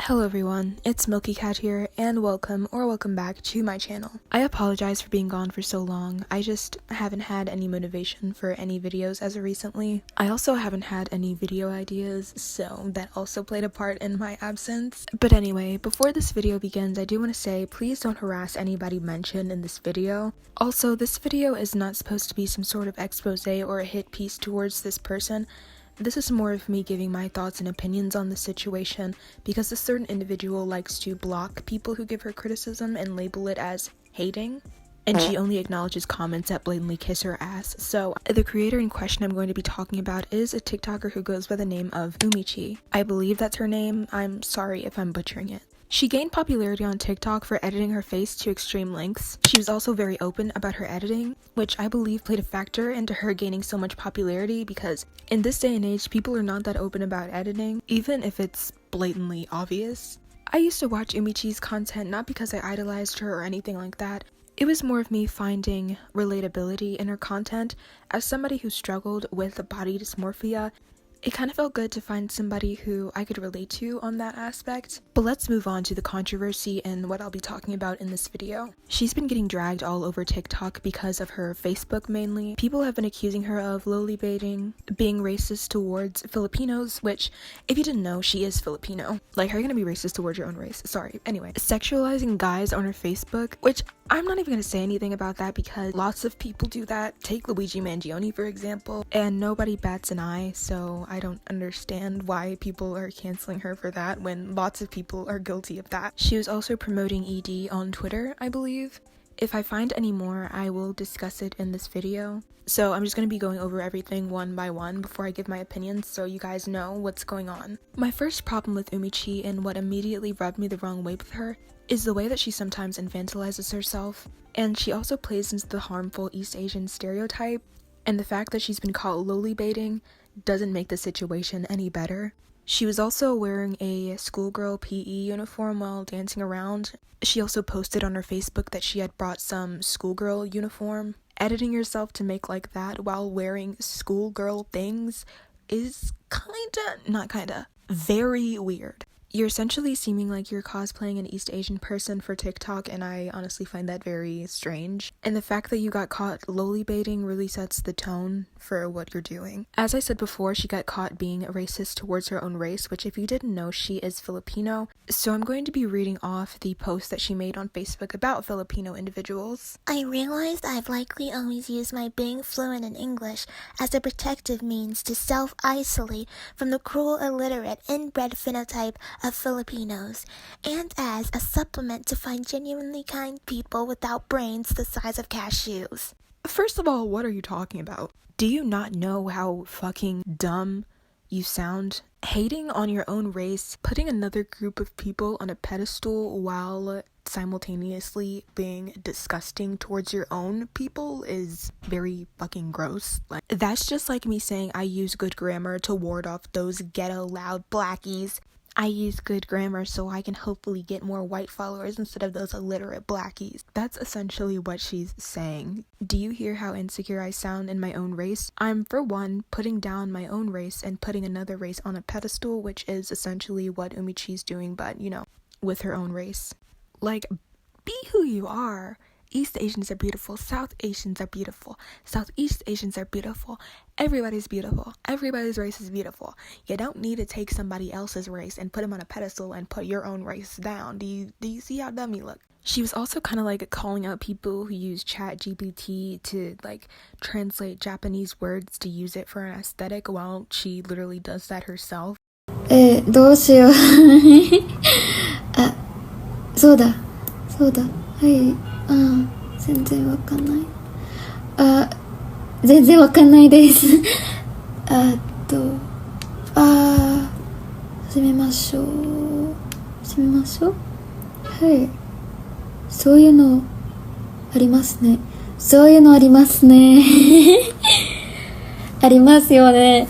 Hello everyone, it's Milky Cat here, and welcome back to my channel. I apologize for being gone for so long. I just haven't had any motivation for any videos as of recently. I also haven't had any video ideas, so that also played a part in my absence. But anyway, before this video begins, I do want to say please don't harass anybody mentioned in this video. Also, this video is not supposed to be some sort of expose or a hit piece towards this person. This is more of me giving my thoughts and opinions on the situation because a certain individual likes to block people who give her criticism and label it as hating, and she only acknowledges comments that blatantly kiss her ass. So the creator in question I'm going to be talking about is a TikToker who goes by the name of Umii. I believe that's her name. I'm sorry if I'm butchering it. She gained popularity on TikTok for editing her face to extreme lengths. She was also very open about her editing, which I believe played a factor into her gaining so much popularity because in this day and age, people are not that open about editing, even if it's blatantly obvious. I used to watch Umii's content not because I idolized her or anything like that. It was more of me finding relatability in her content. As somebody who struggled with body dysmorphia, it kind of felt good to find somebody who I could relate to on that aspect. But let's move on to the controversy and what I'll be talking about in this video. She's been getting dragged all over TikTok because of her Facebook mainly. People have been accusing her of lowly baiting, being racist towards Filipinos, which, if you didn't know, she is Filipino. Like, how are you gonna be racist towards your own race? Sorry. Anyway, sexualizing guys on her Facebook, which I'm not even gonna say anything about that because lots of people do that. Take Luigi Mangione, for example, and nobody bats an eye, so I don't understand why people are canceling her for that when lots of people are guilty of that. She was also promoting ED on Twitter, I believe. If I find any more, I will discuss it in this video. So I'm just going to be going over everything one by one before I give my opinions so you guys know what's going on. My first problem with Umii and what immediately rubbed me the wrong way with her is the way that she sometimes infantilizes herself, and she also plays into the harmful East Asian stereotype, and the fact that she's been caught lowly baiting doesn't make the situation any better. She was also wearing a schoolgirl PE uniform while dancing around. She also posted on her Facebook that she had brought some schoolgirl uniform. Editing yourself to make like that while wearing schoolgirl things is very weird. You're essentially seeming like you're cosplaying an East Asian person for TikTok, and I honestly find that very strange. And the fact that you got caught lowly baiting really sets the tone for what you're doing. As I said before, she got caught being racist towards her own race, which if you didn't know, she is Filipino. So I'm going to be reading off the post that she made on Facebook about Filipino individuals. I realized I've likely always used my being fluent in English as a protective means to self-isolate from the cruel, illiterate, inbred phenotype of Filipinos, and as a supplement to find genuinely kind people without brains the size of cashews. First of all, what are you talking about? Do you not know how fucking dumb you sound? Hating on your own race, putting another group of people on a pedestal while simultaneously being disgusting towards your own people is very fucking gross. Like, that's just like me saying I use good grammar to ward off those ghetto loud blackies. I use good grammar so I can hopefully get more white followers instead of those illiterate blackies. That's essentially what she's saying. Do you hear how insecure I sound in my own race? I'm, for one, putting down my own race and putting another race on a pedestal, which is essentially what Umii's doing, but, you know, with her own race. Like, be who you are. East Asians are beautiful, South Asians are beautiful, Southeast Asians are beautiful, everybody's beautiful, everybody's race is beautiful. You don't need to take somebody else's race and put him on a pedestal and put your own race down. Do you see how dumb you look? She was also kind of like calling out people who use ChatGPT to like translate Japanese words to use it for an aesthetic while she literally does that herself. どうしようあ、そうだはい全然わかんない全然わかんないです始めましょうはいそういうのありますねありますよね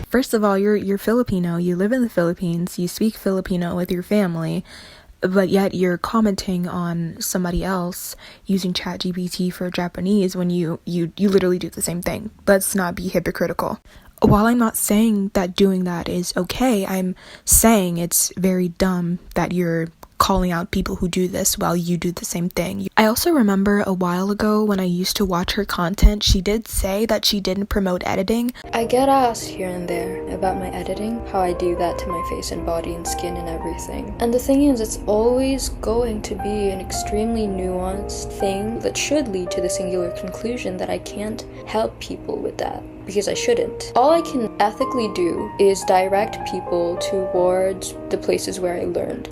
First of all, you're Filipino, you live in the Philippines, you speak Filipino with your family. but yet you're commenting on somebody else using ChatGPT for Japanese when you literally do the same thing. Let's not be hypocritical. While I'm not saying that doing that is okay, I'm saying it's very dumb that you're calling out people who do this while you do the same thing. I also remember a while ago when I used to watch her content, she did say that she didn't promote editing. I get asked here and there about my editing, how I do that to my face and body and skin and everything. And the thing is, it's always going to be an extremely nuanced thing that should lead to the singular conclusion that I can't help people with that, because I shouldn't. All I can ethically do is direct people towards the places where I learned.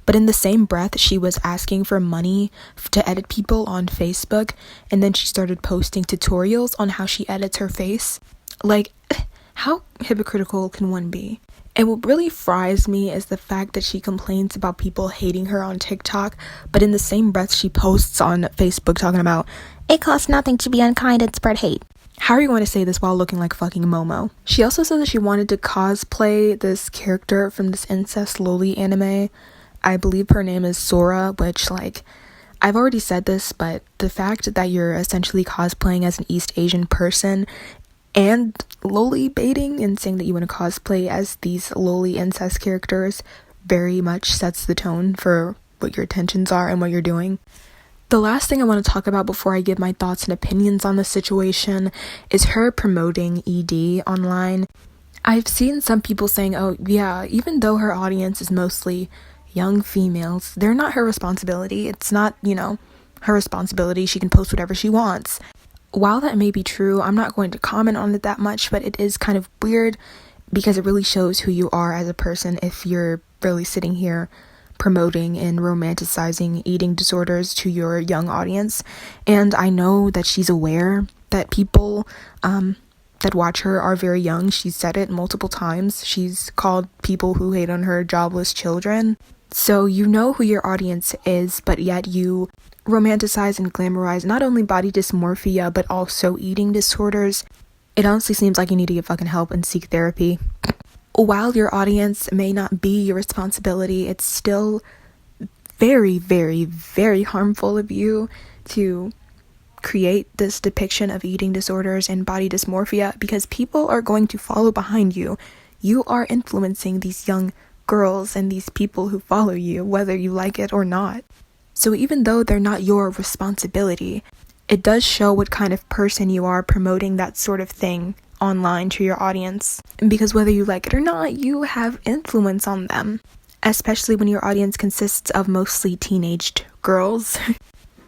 But in the same breath, she was asking for money to edit people on Facebook, and then she started posting tutorials on how she edits her face. Like, how hypocritical can one be? And what really fries me is the fact that she complains about people hating her on TikTok, but in the same breath, she posts on Facebook talking about, It costs nothing to be unkind and spread hate. how are you going to say this while looking like fucking Momo? She also said that she wanted to cosplay this character from this incest loli anime. I believe her name is Sora, which, like, I've already said this, but the fact that you're essentially cosplaying as an East Asian person and loli baiting and saying that you want to cosplay as these loli incest characters very much sets the tone for what your intentions are and what you're doing. The last thing I want to talk about before I give my thoughts and opinions on the situation is her promoting ED online. I've seen some people saying, oh yeah, even though her audience is mostly young females, they're not her responsibility. It's not, her responsibility. She can post whatever she wants. While that may be true, I'm not going to comment on it that much, but it is kind of weird because it really shows who you are as a person if you're really sitting here promoting and romanticizing eating disorders to your young audience. And I know that she's aware that people that watch her are very young. She's said it multiple times. She's called people who hate on her jobless children. So you know who your audience is, but yet you romanticize and glamorize not only body dysmorphia, but also eating disorders. It honestly seems like you need to get fucking help and seek therapy. While your audience may not be your responsibility, it's still very, very, very harmful of you to create this depiction of eating disorders and body dysmorphia because people are going to follow behind you. You are influencing these young girls and these people who follow you, whether you like it or not. So even though they're not your responsibility, it does show what kind of person you are promoting that sort of thing online to your audience. Because whether you like it or not, you have influence on them, especially when your audience consists of mostly teenaged girls.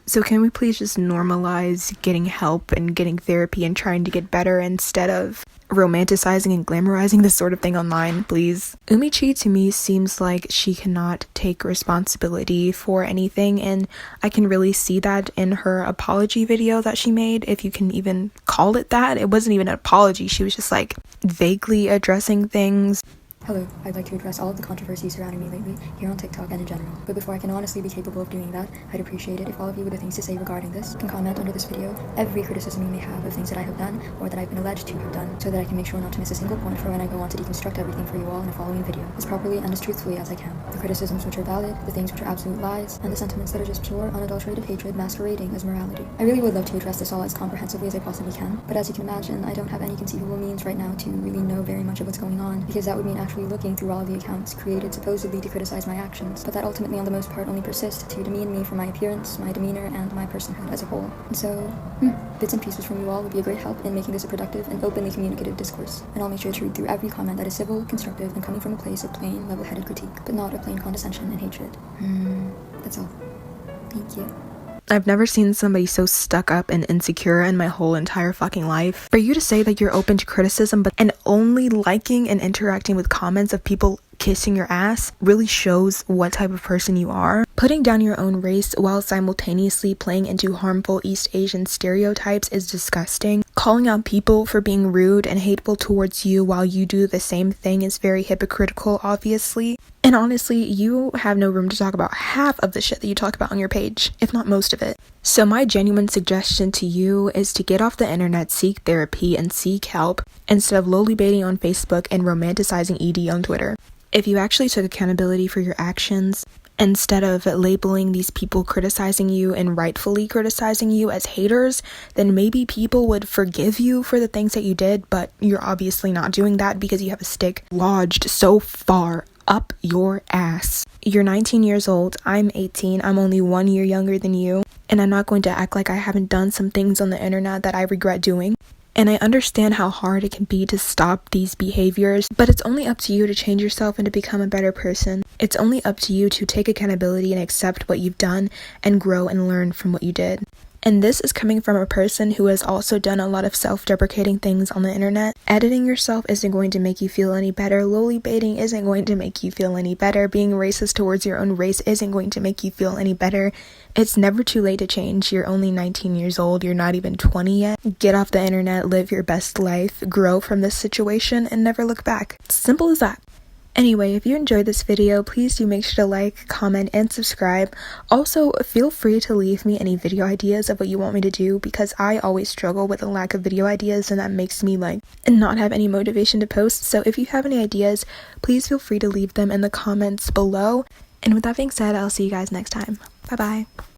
So can we please just normalize getting help and getting therapy and trying to get better instead of romanticizing and glamorizing this sort of thing online, please? Chii to me seems like she cannot take responsibility for anything, and I can really see that in her apology video that she made, if you can even call it that. It wasn't even an apology, she was just like vaguely addressing things. Hello, I'd like to address all of the controversy surrounding me lately, here on TikTok and in general. But before I can honestly be capable of doing that, I'd appreciate it if all of you with things to say regarding this can comment under this video every criticism you may have of things that I have done or that I've been alleged to have done, so that I can make sure not to miss a single point for when I go on to deconstruct everything for you all in a following video, as properly and as truthfully as I can. The criticisms which are valid, the things which are absolute lies, and the sentiments that are just pure, unadulterated hatred masquerading as morality. I really would love to address this all as comprehensively as I possibly can, but as you can imagine, I don't have any conceivable means right now to really know very much of what's going on, because that would mean actually looking through all of the accounts created supposedly to criticize my actions, but that ultimately on the most part only persist to demean me for my appearance, my demeanor, and my personhood as a whole. And so, bits and pieces from you all would be a great help in making this a productive and openly communicative discourse, and I'll make sure to read through every comment that is civil, constructive, and coming from a place of plain, level-headed critique, but not of plain condescension and hatred. That's all. Thank you. I've never seen somebody so stuck up and insecure in my whole entire fucking life. For you to say that you're open to criticism and only liking and interacting with comments of people kissing your ass really shows what type of person you are. Putting down your own race while simultaneously playing into harmful East Asian stereotypes is disgusting. Calling out people for being rude and hateful towards you while you do the same thing is very hypocritical, obviously. And honestly, you have no room to talk about half of the shit that you talk about on your page, if not most of it. So my genuine suggestion to you is to get off the internet, seek therapy, and seek help instead of lowly baiting on Facebook and romanticizing ED on Twitter. If you actually took accountability for your actions, instead of labeling these people criticizing you and rightfully criticizing you as haters, then maybe people would forgive you for the things that you did, but you're obviously not doing that because you have a stick lodged so far up your ass. You're 19 years old, I'm 18, I'm only 1 year younger than you, and I'm not going to act like I haven't done some things on the internet that I regret doing. And I understand how hard it can be to stop these behaviors, but it's only up to you to change yourself and to become a better person. It's only up to you to take accountability and accept what you've done and grow and learn from what you did. And this is coming from a person who has also done a lot of self-deprecating things on the internet. Editing yourself isn't going to make you feel any better. Lowly baiting isn't going to make you feel any better. Being racist towards your own race isn't going to make you feel any better. It's never too late to change. You're only 19 years old. You're not even 20 yet. Get off the internet, live your best life, grow from this situation, and never look back. Simple as that. Anyway, if you enjoyed this video, please do make sure to like, comment, and subscribe. Also, feel free to leave me any video ideas of what you want me to do, because I always struggle with a lack of video ideas, and that makes me not have any motivation to post. So if you have any ideas, please feel free to leave them in the comments below. And with that being said, I'll see you guys next time. Bye bye.